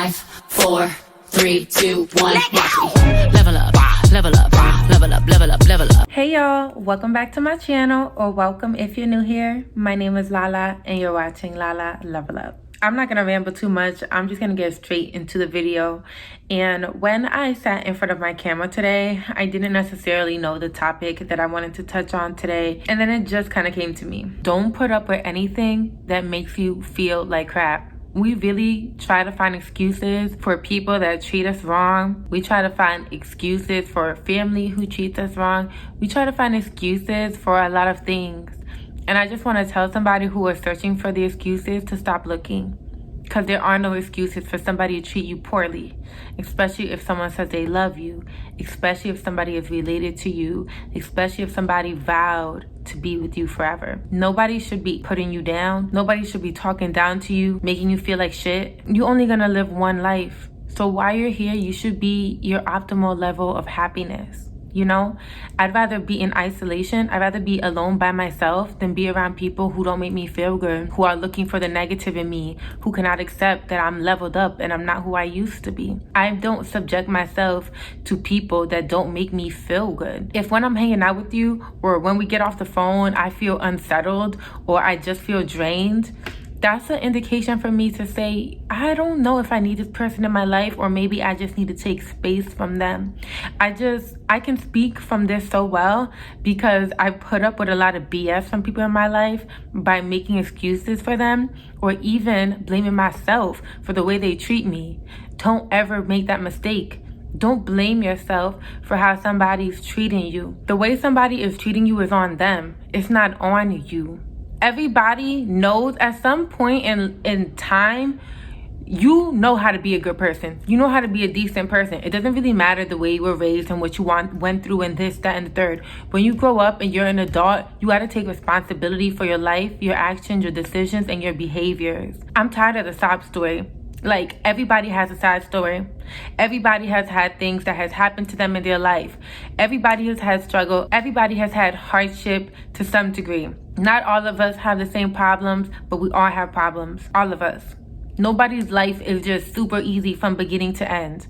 5, 4, 3, 2, 1, watch me. Level up, level up, level up, level up, level up. Hey y'all, welcome back to my channel, or welcome if you're new here. My name is Lala and you're watching Lala Level Up. I'm not gonna ramble too much. I'm just gonna get straight into the video. And when I sat in front of my camera today, I didn't necessarily know the topic that I wanted to touch on today. And then it just kind of came to me. Don't put up with anything that makes you feel like crap. We really try to find excuses for people that treat us wrong. We try to find excuses for family who treats us wrong. We try to find excuses for a lot of things. And I just want to tell somebody who is searching for the excuses to stop looking. Because there are no excuses for somebody to treat you poorly. Especially if someone says they love you. Especially if somebody is related to you. Especially if somebody vowed to be with you forever. Nobody should be putting you down. Nobody should be talking down to you, making you feel like shit. You're only gonna live one life. So while you're here, you should be your optimal level of happiness. You know, I'd rather be in isolation. I'd rather be alone by myself than be around people who don't make me feel good, who are looking for the negative in me, who cannot accept that I'm leveled up and I'm not who I used to be. I don't subject myself to people that don't make me feel good. If when I'm hanging out with you or when we get off the phone, I feel unsettled or I just feel drained, that's an indication for me to say, I don't know if I need this person in my life, or maybe I just need to take space from them. I can speak from this so well because I put up with a lot of BS from people in my life by making excuses for them or even blaming myself for the way they treat me. Don't ever make that mistake. Don't blame yourself for how somebody's treating you. The way somebody is treating you is on them. It's not on you. Everybody knows at some point in time, you know how to be a good person. You know how to be a decent person. It doesn't really matter the way you were raised and what you went through and this, that, and the third. When you grow up and you're an adult, you got to take responsibility for your life, your actions, your decisions, and your behaviors. I'm tired of the sob story. Like, everybody has a side story. Everybody has had things that has happened to them in their life. Everybody has had struggle. Everybody has had hardship to some degree. Not all of us have the same problems, but we all have problems. All of us. Nobody's life is just super easy from beginning to end.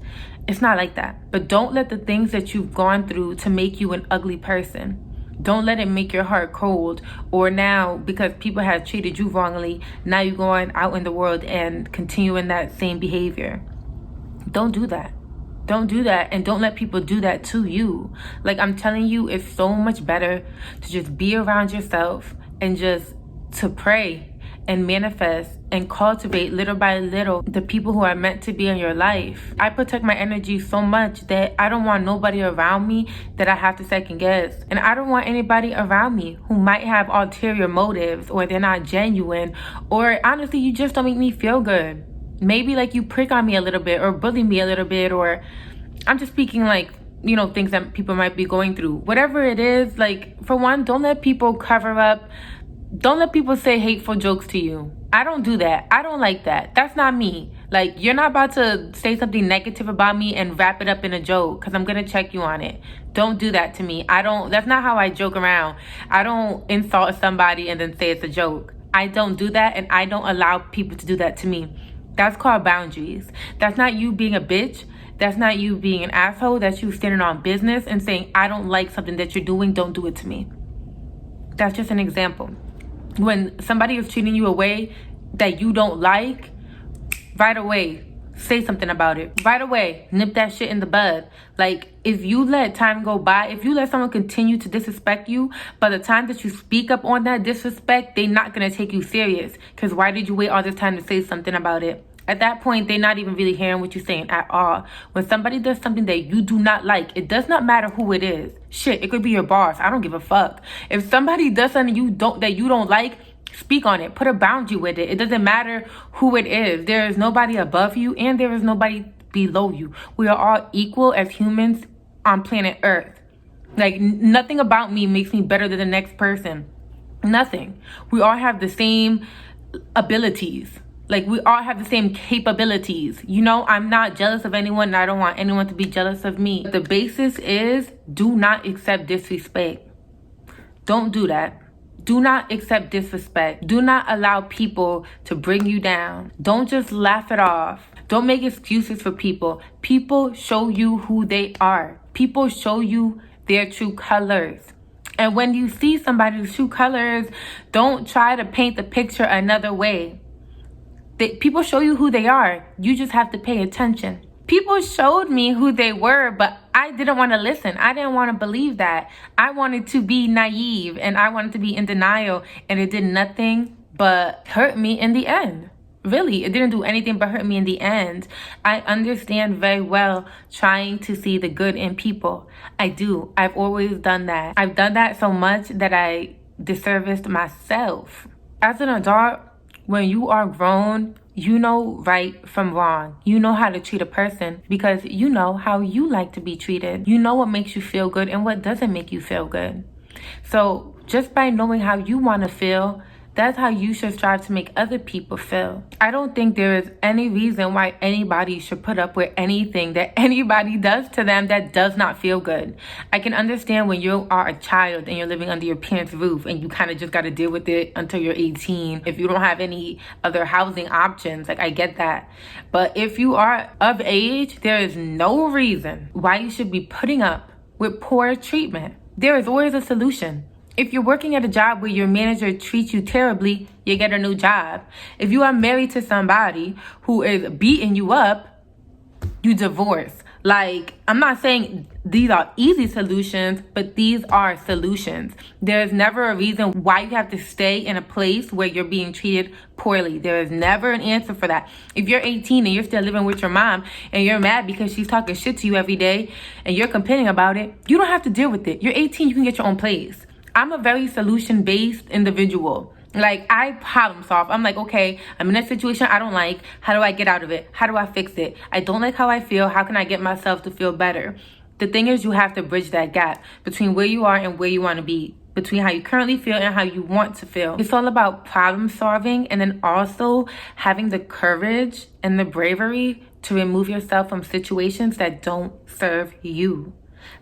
It's not like that. But don't let the things that you've gone through to make you an ugly person. Don't let it make your heart cold, or now because people have treated you wrongly, now you're going out in the world and continuing that same behavior. Don't do that. Don't do that, and don't let people do that to you. Like, I'm telling you, it's so much better to just be around yourself and just to pray and manifest and cultivate little by little the people who are meant to be in your life. I protect my energy so much that I don't want nobody around me that I have to second guess. And I don't want anybody around me who might have ulterior motives, or they're not genuine, or honestly, you just don't make me feel good. Maybe like you prick on me a little bit or bully me a little bit, or I'm just speaking like, you know, things that people might be going through. Whatever it is, like, for one, don't let people cover up. Don't let people say hateful jokes to you. I don't do that. I don't like that. That's not me. Like, you're not about to say something negative about me and wrap it up in a joke, because I'm going to check you on it. Don't do that to me. That's not how I joke around. I don't insult somebody and then say it's a joke. I don't do that, and I don't allow people to do that to me. That's called boundaries. That's not you being a bitch. That's not you being an asshole. That's you standing on business and saying, I don't like something that you're doing. Don't do it to me. That's just an example. When somebody is treating you a way that you don't like, right away, say something about it. Right away, nip that shit in the bud. Like, if you let time go by, if you let someone continue to disrespect you, by the time that you speak up on that disrespect, they're not going to take you serious. Because why did you wait all this time to say something about it? At that point, they're not even really hearing what you're saying at all. When somebody does something that you do not like, it does not matter who it is. Shit, it could be your boss. I don't give a fuck. If somebody does something that you don't like, speak on it. Put a boundary with it. It doesn't matter who it is. There is nobody above you and there is nobody below you. We are all equal as humans on planet Earth. Like, nothing about me makes me better than the next person. Nothing. We all have the same abilities. Like, we all have the same capabilities. You know, I'm not jealous of anyone, and I don't want anyone to be jealous of me. The basis is, do not accept disrespect. Don't do that. Do not accept disrespect. Do not allow people to bring you down. Don't just laugh it off. Don't make excuses for people. People show you who they are. People show you their true colors. And when you see somebody's true colors, don't try to paint the picture another way. People show you who they are. You just have to pay attention. People showed me who they were, but I didn't want to listen. I didn't want to believe that. I wanted to be naive and I wanted to be in denial, and it did nothing but hurt me in the end. Really, it didn't do anything but hurt me in the end. I understand very well trying to see the good in people. I do. I've always done that. I've done that so much that I disserviced myself. As an adult, when you are grown, you know right from wrong. You know how to treat a person because you know how you like to be treated. You know what makes you feel good and what doesn't make you feel good. So just by knowing how you want to feel, that's how you should strive to make other people feel. I don't think there is any reason why anybody should put up with anything that anybody does to them that does not feel good. I can understand when you are a child and you're living under your parents' roof and you kind of just got to deal with it until you're 18. If you don't have any other housing options, like I get that. But if you are of age, there is no reason why you should be putting up with poor treatment. There is always a solution. If you're working at a job where your manager treats you terribly, you get a new job. If you are married to somebody who is beating you up, you divorce. Like, I'm not saying these are easy solutions, but these are solutions. There's never a reason why you have to stay in a place where you're being treated poorly. There is never an answer for that. If you're 18 and you're still living with your mom and you're mad because she's talking shit to you every day and you're complaining about it, you don't have to deal with it. You're 18, you can get your own place. I'm a very solution-based individual. Like, I problem solve. I'm like, okay, I'm in a situation I don't like. How do I get out of it? How do I fix it? I don't like how I feel. How can I get myself to feel better? The thing is, you have to bridge that gap between where you are and where you want to be, between how you currently feel and how you want to feel. It's all about problem solving and then also having the courage and the bravery to remove yourself from situations that don't serve you.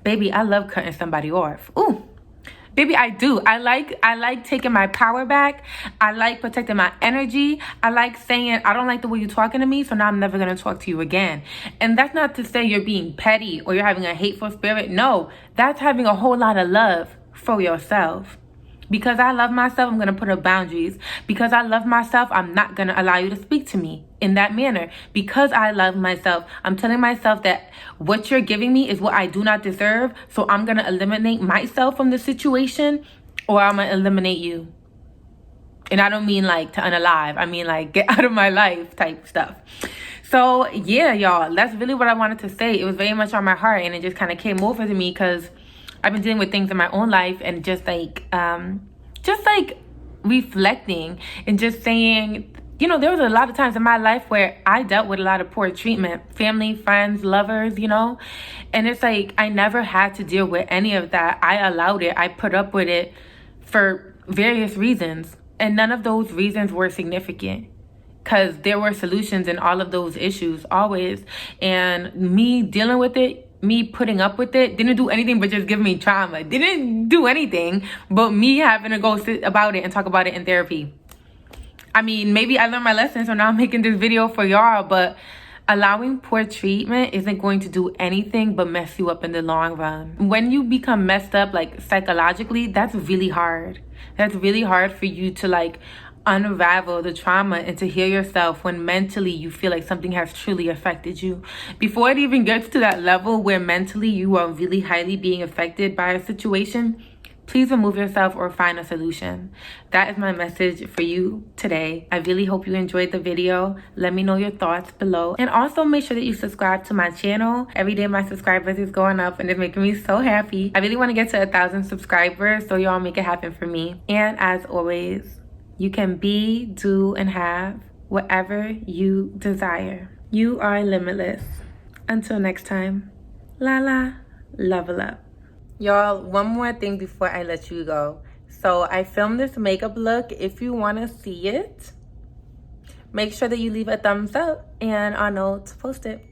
Baby, I love cutting somebody off. Ooh. Baby, I do. I like taking my power back. I like protecting my energy. I like saying, I don't like the way you're talking to me, so now I'm never going to talk to you again. And that's not to say you're being petty or you're having a hateful spirit. No, that's having a whole lot of love for yourself. Because I love myself, I'm going to put up boundaries. Because I love myself, I'm not going to allow you to speak to me in that manner. Because I love myself, I'm telling myself that what you're giving me is what I do not deserve. So I'm going to eliminate myself from the situation, or I'm going to eliminate you. And I don't mean like to unalive. I mean like get out of my life type stuff. So yeah, y'all, that's really what I wanted to say. It was very much on my heart, and it just kind of came over to me because I've been dealing with things in my own life, and just like reflecting and just saying, you know, there was a lot of times in my life where I dealt with a lot of poor treatment, family, friends, lovers, you know, and it's like I never had to deal with any of that. I allowed it. I put up with it for various reasons, and none of those reasons were significant. Because there were solutions in all of those issues, always. And me dealing with it, me putting up with it, didn't do anything but just give me trauma. Didn't do anything but me having to go sit about it and talk about it in therapy. I mean, maybe I learned my lesson, so now I'm making this video for y'all. But allowing poor treatment isn't going to do anything but mess you up in the long run. When you become messed up, like psychologically, that's really hard. That's really hard for you to like unravel the trauma and to heal yourself when mentally you feel like something has truly affected you. Before it even gets to that level where mentally you are really highly being affected by a situation, please remove yourself or find a solution. That is my message for you today. I really hope you enjoyed the video. Let me know your thoughts below. And also make sure that you subscribe to my channel. Every day my subscribers is going up and it's making me so happy. I really want to get to 1,000 subscribers, so y'all make it happen for me. And as always, you can be, do, and have whatever you desire. You are limitless. Until next time, LALA level up. Y'all, one more thing before I let you go. So I filmed this makeup look. If you want to see it, make sure that you leave a thumbs up and I'll know to post it.